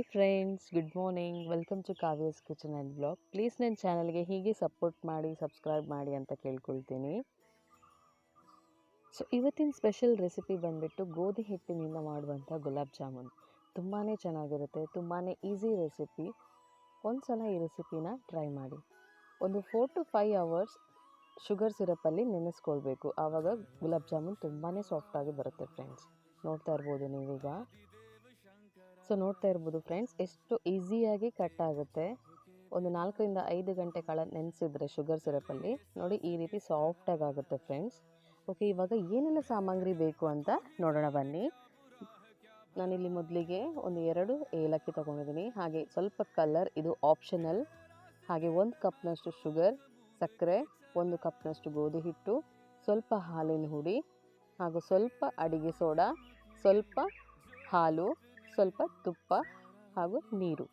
Hi friends, good morning. Welcome to Kavya's kitchen and blog. Please ನನ್ನ ಚಾನಲ್ಗೆ ಹೀಗೆ support ಮಾಡಿ, ಸಬ್ಸ್ಕ್ರೈಬ್ ಮಾಡಿ ಅಂತ ಕೇಳ್ಕೊಳ್ತೀನಿ. ಸೊ ಇವತ್ತಿನ ಸ್ಪೆಷಲ್ ರೆಸಿಪಿ ಬಂದುಬಿಟ್ಟು ಗೋಧಿ ಹಿಟ್ಟಿನಿಂದ ಮಾಡುವಂಥ ಗುಲಾಬ್ ಜಾಮೂನ್. ತುಂಬಾ ಚೆನ್ನಾಗಿರುತ್ತೆ, ತುಂಬಾ ಈಸಿ ರೆಸಿಪಿ. ಒಂದು ಸಲ ಈ ರೆಸಿಪಿನ ಟ್ರೈ ಮಾಡಿ. ಒಂದು 4 to 5 ಅವರ್ಸ್ ಶುಗರ್ ಸಿರಪಲ್ಲಿ ನೆನೆಸ್ಕೊಳ್ಬೇಕು. ಆವಾಗ ಗುಲಾಬ್ ಜಾಮೂನ್ ತುಂಬಾ ಸಾಫ್ಟಾಗಿ ಬರುತ್ತೆ ಫ್ರೆಂಡ್ಸ್. ನೋಡ್ತಾ ಇರ್ಬೋದು ನೀವೀಗ. ಸೊ ನೋಡ್ತಾ ಇರ್ಬೋದು ಫ್ರೆಂಡ್ಸ್, ಎಷ್ಟು ಈಸಿಯಾಗಿ ಕಟ್ ಆಗುತ್ತೆ. ಒಂದು 4ರಿಂದ 5 ಗಂಟೆ ಕಾಲ ನೆನೆಸಿದ್ರೆ ಶುಗರ್ ಸಿರಪಲ್ಲಿ ನೋಡಿ ಈ ರೀತಿ ಸಾಫ್ಟಾಗಿ ಆಗುತ್ತೆ ಫ್ರೆಂಡ್ಸ್. ಓಕೆ, ಇವಾಗ ಏನೆಲ್ಲ ಸಾಮಗ್ರಿ ಬೇಕು ಅಂತ ನೋಡೋಣ ಬನ್ನಿ. ನಾನಿಲ್ಲಿ ಮೊದಲಿಗೆ ಒಂದು 2 ಏಲಕ್ಕಿ ತೊಗೊಂಡಿದ್ದೀನಿ, ಹಾಗೆ ಸ್ವಲ್ಪ ಕಲರ್, ಇದು ಆಪ್ಷನಲ್. ಹಾಗೆ 1 ಕಪ್ನಷ್ಟು ಶುಗರ್, ಸಕ್ಕರೆ, 1 ಕಪ್ನಷ್ಟು ಗೋಧಿ ಹಿಟ್ಟು, ಸ್ವಲ್ಪ ಹಾಲಿನ ಹುಡಿ, ಹಾಗೂ ಸ್ವಲ್ಪ ಅಡಿಗೆ ಸೋಡಾ, ಸ್ವಲ್ಪ ಹಾಲು, ಸ್ವಲ್ಪ ತುಪ್ಪ ಹಾಗೂ ನೀರು.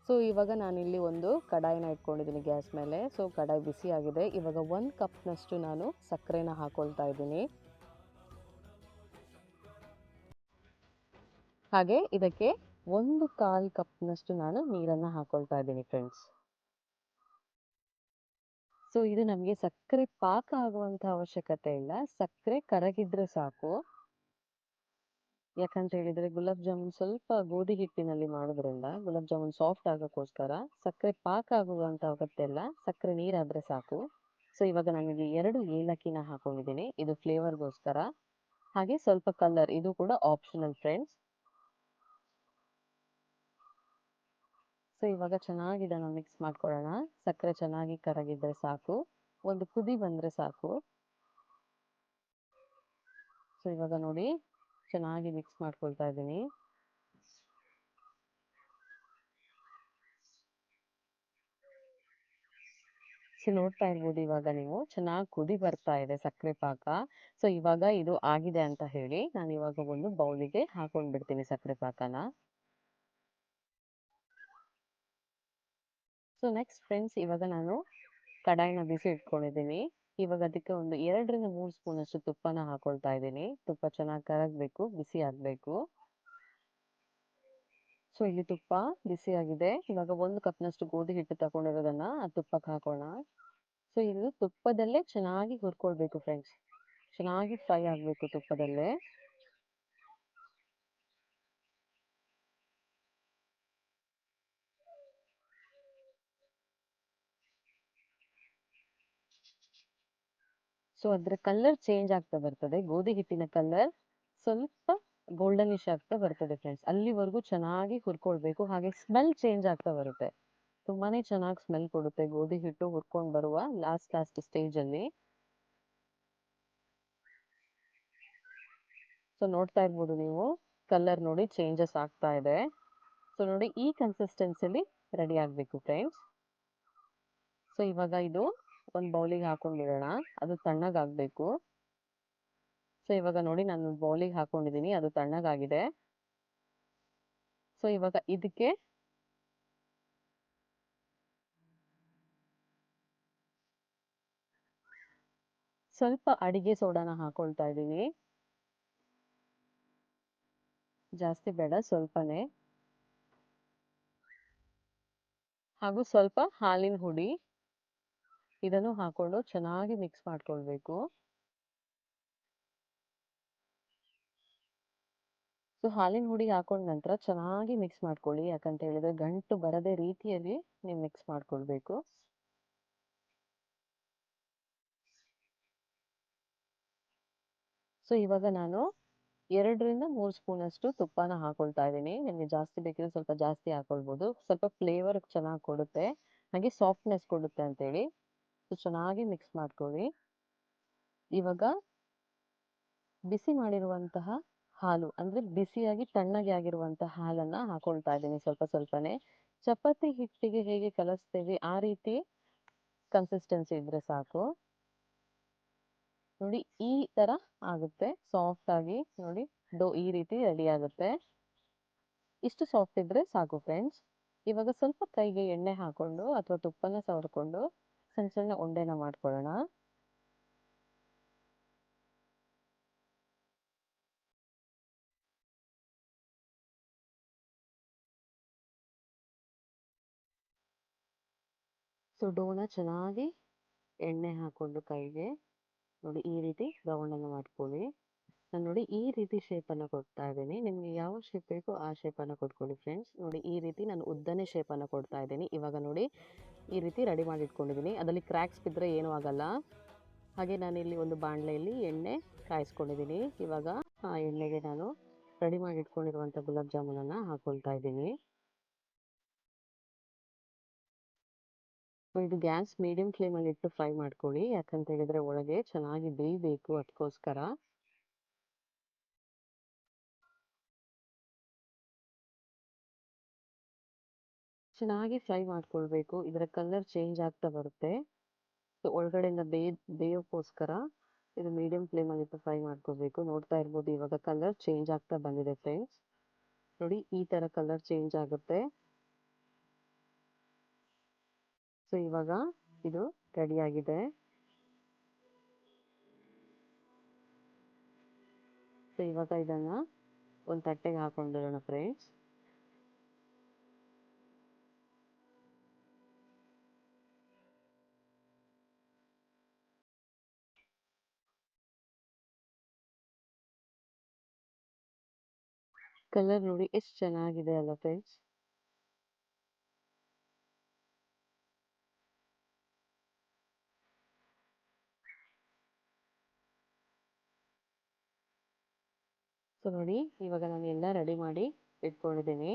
ಸೊ ಇವಾಗ ನಾನಿಲ್ಲಿ ಒಂದು ಕಡಾಯಿನ ಇಟ್ಕೊಂಡಿದ್ದೀನಿ ಗ್ಯಾಸ್ ಮೇಲೆ. ಸೊ ಕಡಾಯಿ ಬಿಸಿ ಆಗಿದೆ. ಇವಾಗ 1 ಕಪ್ನಷ್ಟು ನಾನು ಸಕ್ಕರೆನ ಹಾಕೊಳ್ತಾ ಇದ್ದೀನಿ. ಹಾಗೆ ಇದಕ್ಕೆ 1/4 ಕಪ್ನಷ್ಟು ನಾನು ನೀರನ್ನು ಹಾಕೊಳ್ತಾ ಇದ್ದೀನಿ ಫ್ರೆಂಡ್ಸ್. ಸೊ ಇದು ನಮಗೆ ಸಕ್ಕರೆ ಪಾಕ ಆಗುವಂಥ ಅವಶ್ಯಕತೆ ಇಲ್ಲ, ಸಕ್ಕರೆ ಕರಗಿದ್ರೆ ಸಾಕು. ಯಾಕಂತ ಹೇಳಿದ್ರೆ ಗುಲಾಬ್ ಜಾಮೂನ್ ಸ್ವಲ್ಪ ಗೋಧಿ ಹಿಟ್ಟಿನಲ್ಲಿ ಮಾಡೋದ್ರಿಂದ ಗುಲಾಬ್ ಜಾಮೂನ್ ಸಾಫ್ಟ್ ಆಗೋಕ್ಕೋಸ್ಕರ ಸಕ್ಕರೆ ಪಾಕ ಆಗುವಂಥ ಅಗತ್ಯ ಇಲ್ಲ, ಸಕ್ಕರೆ ನೀರಾದರೆ ಸಾಕು. ಸೊ ಇವಾಗ ನನಗೆ 2 ಏಲಕ್ಕಿನ ಹಾಕೊಂಡಿದ್ದೀನಿ, ಇದು ಫ್ಲೇವರ್ಗೋಸ್ಕರ. ಹಾಗೆ ಸ್ವಲ್ಪ ಕಲರ್, ಇದು ಕೂಡ ಆಪ್ಷನಲ್ ಫ್ರೆಂಡ್ಸ್. ಸೊ ಇವಾಗ ಚೆನ್ನಾಗಿ ಇದನ್ನು ಮಿಕ್ಸ್ ಮಾಡ್ಕೊಳ್ಳೋಣ. ಸಕ್ಕರೆ ಚೆನ್ನಾಗಿ ಕರಗಿದ್ರೆ ಸಾಕು, ಒಂದು ಕುದಿ ಬಂದರೆ ಸಾಕು. ಸೊ ಇವಾಗ ನೋಡಿ ಚೆನ್ನಾಗಿ ಮಿಕ್ಸ್ ಮಾಡ್ಕೊಳ್ತಾ ಇದ್ದೀನಿ. ಸೊ ನೋಡ್ತಾ ಇರ್ಬೋದು ಇವಾಗ ನೀವು, ಚೆನ್ನಾಗಿ ಕುದಿ ಬರ್ತಾ ಇದೆ ಸಕ್ಕರೆ ಪಾಕ. ಸೊ ಇವಾಗ ಇದು ಆಗಿದೆ ಅಂತ ಹೇಳಿ ನಾನು ಇವಾಗ ಒಂದು ಬೌಲಿಗೆ ಹಾಕೊಂಡ್ಬಿಡ್ತೀನಿ ಸಕ್ಕರೆ ಪಾಕನ. ಸೊ ನೆಕ್ಸ್ಟ್ ಫ್ರೆಂಡ್ಸ್, ಇವಾಗ ನಾನು ಕಡಾಯಿನ ಬಿಸಿ ಇಟ್ಕೊಂಡಿದ್ದೀನಿ. ಇವಾಗ ಅದಕ್ಕೆ ಒಂದು 2ರಿಂದ 3 ಸ್ಪೂನ್ ಅಷ್ಟು ತುಪ್ಪನ ಹಾಕೊಳ್ತಾ ಇದ್ದೀನಿ. ತುಪ್ಪ ಚೆನ್ನಾಗಿ ಕರಗಬೇಕು, ಬಿಸಿ ಆಗಬೇಕು. ಸೊ ಇಲ್ಲಿ ತುಪ್ಪ ಬಿಸಿ ಆಗಿದೆ. ಇವಾಗ 1 ಕಪ್ನಷ್ಟು ಗೋಧಿ ಹಿಟ್ಟು ತಗೊಂಡಿರೋದನ್ನ ಆ ತುಪ್ಪಕ್ಕೆ ಹಾಕೋಣ. ಸೊ ಇದು ತುಪ್ಪದಲ್ಲೇ ಚೆನ್ನಾಗಿ ಹುರ್ಕೊಳ್ಬೇಕು ಫ್ರೆಂಡ್ಸ್, ಚೆನ್ನಾಗಿ ಫ್ರೈ ಆಗಬೇಕು ತುಪ್ಪದಲ್ಲೇ. ಸೊ ಅದರ ಕಲರ್ ಚೇಂಜ್ ಆಗ್ತಾ ಬರ್ತದೆ, ಗೋಧಿ ಹಿಟ್ಟಿನ ಕಲರ್ ಸ್ವಲ್ಪ ಗೋಲ್ಡನಿಶ್ ಆಗ್ತಾ ಬರ್ತದೆ ಫ್ರೆಂಡ್ಸ್. ಅಲ್ಲಿವರೆಗೂ ಚೆನ್ನಾಗಿ ಹುರ್ಕೊಳ್ಬೇಕು. ಹಾಗೆ ಸ್ಮೆಲ್ ಚೇಂಜ್ ಆಗ್ತಾ ಬರುತ್ತೆ, ತುಂಬಾನೇ ಚೆನ್ನಾಗಿ ಸ್ಮೆಲ್ ಕೊಡುತ್ತೆ ಗೋಧಿ ಹಿಟ್ಟು ಹುರ್ಕೊಂಡು ಬರುವ ಲಾಸ್ಟ್ ಸ್ಟೇಜಲ್ಲಿ. ಸೊ ನೋಡ್ತಾ ಇರ್ಬೋದು ನೀವು, ಕಲರ್ ನೋಡಿ ಚೇಂಜಸ್ ಆಗ್ತಾ ಇದೆ. ಸೊ ನೋಡಿ ಈ ಕನ್ಸಿಸ್ಟೆನ್ಸಿಲಿ ರೆಡಿ ಆಗಬೇಕು ಫ್ರೆಂಡ್ಸ್. ಸೊ ಇವಾಗ ಇದು ಒಂದು ಬೌಲಿಗೆ ಹಾಕೊಂಡ್ಬಿಡೋಣ, ಅದು ತಣ್ಣಗಾಗಬೇಕು. ಸೊ ಇವಾಗ ನೋಡಿ ನಾನು ಬೌಲಿಗೆ ಹಾಕೊಂಡಿದ್ದೀನಿ, ಅದು ತಣ್ಣಗಾಗಿದೆ. ಸೊ ಇವಾಗ ಇದಕ್ಕೆ ಸ್ವಲ್ಪ ಅಡಿಗೆ ಸೋಡಾನ ಹಾಕೊಳ್ತಾ ಇದ್ದೀನಿ, ಜಾಸ್ತಿ ಬೇಡ, ಸ್ವಲ್ಪನೇ. ಹಾಗೂ ಸ್ವಲ್ಪ ಹಾಲಿನ ಹುಡಿ, ಇದನ್ನು ಹಾಕೊಂಡು ಚೆನ್ನಾಗಿ ಮಿಕ್ಸ್ ಮಾಡ್ಕೊಳ್ಬೇಕು. ಸೊ ಹಾಲಿನ ಹುಡಿ ಹಾಕೊಂಡ ನಂತರ ಚೆನ್ನಾಗಿ ಮಿಕ್ಸ್ ಮಾಡ್ಕೊಳ್ಳಿ, ಯಾಕಂತ ಹೇಳಿದ್ರೆ ಗಂಟು ಬರದೇ ರೀತಿಯಲ್ಲಿ ನೀವು ಮಿಕ್ಸ್ ಮಾಡ್ಕೊಳ್ಬೇಕು. ಸೊ ಇವಾಗ ನಾನು 2ರಿಂದ 3 ಸ್ಪೂನ್ ಅಷ್ಟು ತುಪ್ಪನ ಹಾಕೊಳ್ತಾ ಇದ್ದೀನಿ. ನಿಮಗೆ ಜಾಸ್ತಿ ಬೇಕಿದ್ರೆ ಸ್ವಲ್ಪ ಜಾಸ್ತಿ ಹಾಕೊಳ್ಬೋದು, ಸ್ವಲ್ಪ ಫ್ಲೇವರ್ ಚೆನ್ನಾಗಿ ಕೊಡುತ್ತೆ, ಹಾಗೆ ಸಾಫ್ಟ್ನೆಸ್ ಕೊಡುತ್ತೆ ಅಂತೇಳಿ. ಸೊ ಚೆನ್ನಾಗಿ ಮಿಕ್ಸ್ ಮಾಡ್ಕೊಳ್ಳಿ. ಇವಾಗ ಬಿಸಿ ಮಾಡಿರುವಂತಹ ಹಾಲು, ಅಂದ್ರೆ ಬಿಸಿಯಾಗಿ ತಣ್ಣಗೆ ಆಗಿರುವಂತಹ ಹಾಲನ್ನ ಹಾಕೊಳ್ತಾ ಇದ್ದೀನಿ ಸ್ವಲ್ಪ ಸ್ವಲ್ಪನೇ. ಚಪಾತಿ ಹಿಟ್ಟಿಗೆ ಹೇಗೆ ಕಲಿಸ್ತೇವೆ ಆ ರೀತಿ ಕನ್ಸಿಸ್ಟೆನ್ಸಿ ಇದ್ರೆ ಸಾಕು. ನೋಡಿ ಈ ತರ ಆಗುತ್ತೆ ಸಾಫ್ಟ್ ಆಗಿ. ನೋಡಿ ಡೋ ಈ ರೀತಿ ರೆಡಿ ಆಗುತ್ತೆ, ಇಷ್ಟು ಸಾಫ್ಟ್ ಇದ್ರೆ ಸಾಕು ಫ್ರೆಂಡ್ಸ್. ಇವಾಗ ಸ್ವಲ್ಪ ಕೈಗೆ ಎಣ್ಣೆ ಹಾಕೊಂಡು ಅಥವಾ ತುಪ್ಪನ ಸವರ್ಕೊಂಡು ಸಣ್ಣ ಸಣ್ಣ ಉಂಡೆನ ಮಾಡ್ಕೊಳ್ಳೋಣ. ಸೊ ಡೋನ ಚೆನ್ನಾಗಿ ಎಣ್ಣೆ ಹಾಕ್ಕೊಂಡು ಕೈಗೆ ನೋಡಿ ಈ ರೀತಿ ರೌಂಡನ್ನು ಮಾಡ್ಕೊಳ್ಳಿ. ನಾನು ನೋಡಿ ಈ ರೀತಿ ಶೇಪನ್ನು ಕೊಡ್ತಾ ಇದ್ದೀನಿ. ನಿಮಗೆ ಯಾವ ಶೇಪ್ ಬೇಕೋ ಆ ಶೇಪನ್ನು ಕೊಟ್ಕೊಳ್ಳಿ ಫ್ರೆಂಡ್ಸ್. ನೋಡಿ ಈ ರೀತಿ ನಾನು ಉದ್ದನೇ ಶೇಪನ್ನು ಕೊಡ್ತಾ ಇದ್ದೀನಿ. ಇವಾಗ ನೋಡಿ ಈ ರೀತಿ ರೆಡಿ ಮಾಡಿ ಇಟ್ಕೊಂಡಿದ್ದೀನಿ. ಅದರಲ್ಲಿ ಕ್ರ್ಯಾಕ್ಸ್ ಬಿದ್ದರೆ ಏನೂ ಆಗಲ್ಲ. ಹಾಗೆ ನಾನಿಲ್ಲಿ ಒಂದು ಬಾಣಲೆಯಲ್ಲಿ ಎಣ್ಣೆ ಕಾಯಿಸ್ಕೊಂಡಿದ್ದೀನಿ. ಇವಾಗ ಆ ಎಣ್ಣೆಗೆ ನಾನು ರೆಡಿ ಮಾಡಿ ಇಟ್ಕೊಂಡಿರುವಂಥ ಗುಲಾಬ್ ಜಾಮೂನನ್ನು ಹಾಕ್ಕೊಳ್ತಾ ಇದ್ದೀನಿ. ಇದು ಗ್ಯಾಸ್ ಮೀಡಿಯಂ ಫ್ಲೇಮಲ್ಲಿ ಇಟ್ಟು ಫ್ರೈ ಮಾಡ್ಕೊಳ್ಳಿ. ಯಾಕಂತ ಹೇಳಿದ್ರೆ ಒಳಗೆ ಚೆನ್ನಾಗಿ ಬೇಯಬೇಕು, ಅದಕ್ಕೋಸ್ಕರ. ಚೆನ್ನಾಗಿ ಫ್ರೈ ಮಾಡ್ಕೊಳ್ಬೇಕು. ಇದರ ಕಲರ್ ಚೇಂಜ್ ಆಗ್ತಾ ಬರುತ್ತೆ. ಸೊ ಒಳಗಡೆಯಿಂದ ಬೇಯೋಕ್ಕೋಸ್ಕರ ಇದು ಮೀಡಿಯಂ ಫ್ಲೇಮಲ್ಲಿ ಇಟ್ಟು ಫ್ರೈ ಮಾಡ್ಕೋಬೇಕು. ನೋಡ್ತಾ ಇರ್ಬೋದು ಇವಾಗ ಕಲರ್ ಚೇಂಜ್ ಆಗ್ತಾ ಬಂದಿದೆ ಫ್ರೆಂಡ್ಸ್. ನೋಡಿ ಈ ಥರ ಕಲರ್ ಚೇಂಜ್ ಆಗುತ್ತೆ. ಸೊ ಇವಾಗ ಇದು ರೆಡಿಯಾಗಿದೆ. ಸೊ ಇವಾಗ ಇದನ್ನು ಒಂದು ತಟ್ಟೆಗೆ ಹಾಕೊಂಡಿರೋಣ ಫ್ರೆಂಡ್ಸ್. ಕಲರ್ ನೋಡಿ ಎಷ್ಟು ಚೆನ್ನಾಗಿದೆ ಅಲ್ಲ ಫ್ರೆಂಡ್ಸ್. ಸೊ ನೋಡಿ ಇವಾಗ ನಾನು ಎಲ್ಲ ರೆಡಿ ಮಾಡಿ ಇಟ್ಕೊಂಡಿದ್ದೀನಿ.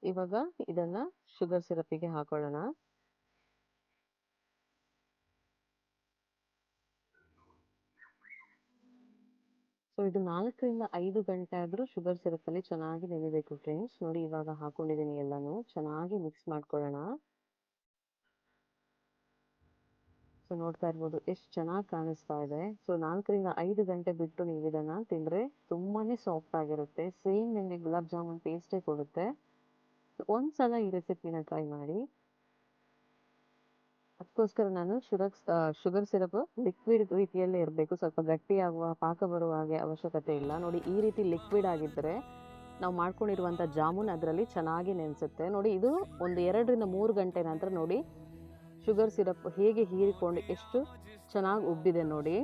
ಇವಾಗ ಇದನ್ನ ಶುಗರ್ ಸಿರಪಿಗೆ ಹಾಕೊಳ್ಳೋಣ. ಸೊ ಇದು 4 ರಿಂದ 5 ಗಂಟೆ ಆದರೂ ಶುಗರ್ ಸಿರಪಲ್ಲಿ ಚೆನ್ನಾಗಿ ನೆನೆಬೇಕು ಫ್ರೆಂಡ್ಸ್. ನೋಡಿ ಇವಾಗ ಹಾಕೊಂಡಿದ್ದೀನಿ ಎಲ್ಲಾನು. ಚೆನ್ನಾಗಿ ಮಿಕ್ಸ್ ಮಾಡ್ಕೊಳ್ಳೋಣ. ಸೊ ನೋಡ್ತಾ ಇರ್ಬೋದು ಎಷ್ಟು ಚೆನ್ನಾಗಿ ಕಾಣಿಸ್ತಾ ಇದೆ. ಸೊ 4 ರಿಂದ 5 ಗಂಟೆ ಬಿಟ್ಟು ನೀವು ಇದನ್ನು ತಿಂದರೆ ತುಂಬಾ ಸಾಫ್ಟ್ ಆಗಿರುತ್ತೆ. ಸೇಮ್ ನಿಮಗೆ ಗುಲಾಬ್ ಜಾಮೂನ್ ಟೇಸ್ಟೇ ಕೊಡುತ್ತೆ. ಒಂದ್ಸಲ ಈ ರೆಸಿಪಿನ ಟ್ರೈ ಮಾಡಿ. ಅದಕ್ಕೋಸ್ಕರ ನಾನು ಶುಗರ್ ಸಿರಪ್ ಲಿಕ್ವಿಡ್ ರೀತಿಯಲ್ಲೇ ಇರಬೇಕು. ಸ್ವಲ್ಪ ಗಟ್ಟಿಯಾಗುವ ಪಾಕ ಬರುವ ಹಾಗೆ ಅವಶ್ಯಕತೆ ಇಲ್ಲ. ನೋಡಿ ಈ ರೀತಿ ಲಿಕ್ವಿಡ್ ಆಗಿದ್ದರೆ ನಾವು ಮಾಡ್ಕೊಂಡಿರುವಂಥ ಜಾಮೂನ್ ಅದರಲ್ಲಿ ಚೆನ್ನಾಗಿ ನೆನೆಸುತ್ತೆ. ನೋಡಿ ಇದು ಒಂದು 2 ರಿಂದ 3 ಗಂಟೆ ನಂತರ ನೋಡಿ ಶುಗರ್ ಸಿರಪ್ ಹೇಗೆ ಹೀರಿಕೊಂಡು ಎಷ್ಟು ಚೆನ್ನಾಗಿ ಉಬ್ಬಿದೆ ನೋಡಿ.